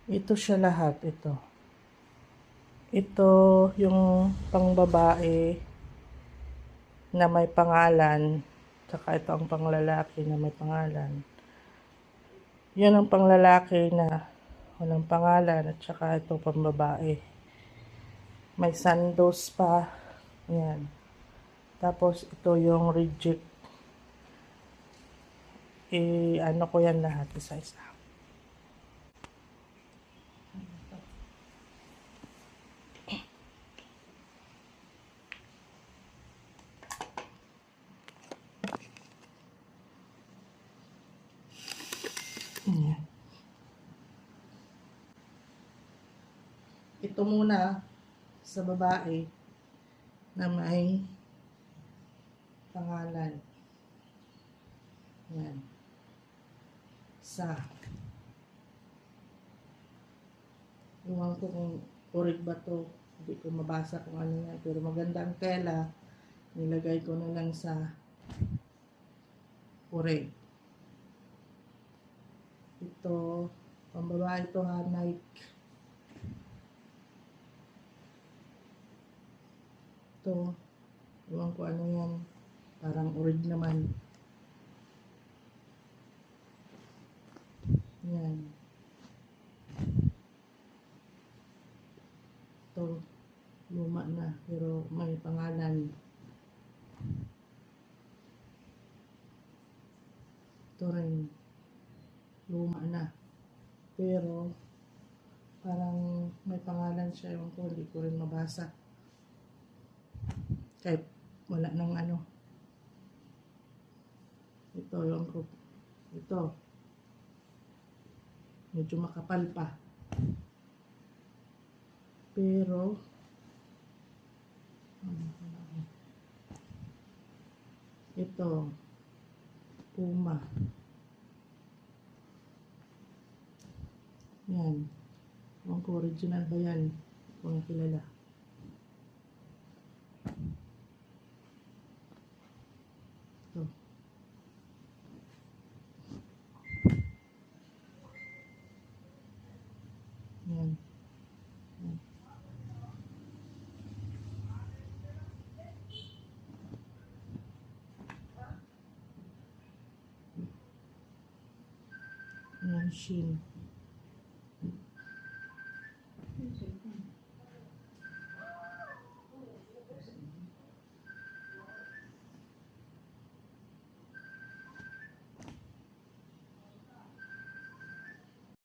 Ito siya lahat, ito. Ito yung pangbabae na may pangalan, tsaka ito ang panglalaki na may pangalan. Yan ang panglalaki na walang pangalan at tsaka ito pambabae. May sandos pa. Yan. Tapos ito yung reject. Ano ko yan lahat isa-isa. Yan. Ito muna sa babae na may pangalan. Yan. Sa. Iwan ko kung orig ba to. Hindi ko mabasa kung ano yan. Pero maganda ang tela. Nilagay ko na lang sa orig. Ito, pambabae ito ha, Nike. Ito, iwan ko ano yan. Parang orig naman. Yan. Ito, luma na. Pero may pangalan. Ito rin. Luma na. Pero, parang may pangalan siya. Ewan ko, hindi ko rin mabasa. Kahit wala nang ano. Ito, ewan ko. Ito. Medyo makapal pa. Pero, ito, Puma. Yan. Ewan ko, original ba yan? Kung kilala. Ito. Yan. Yan. Yan, Shein.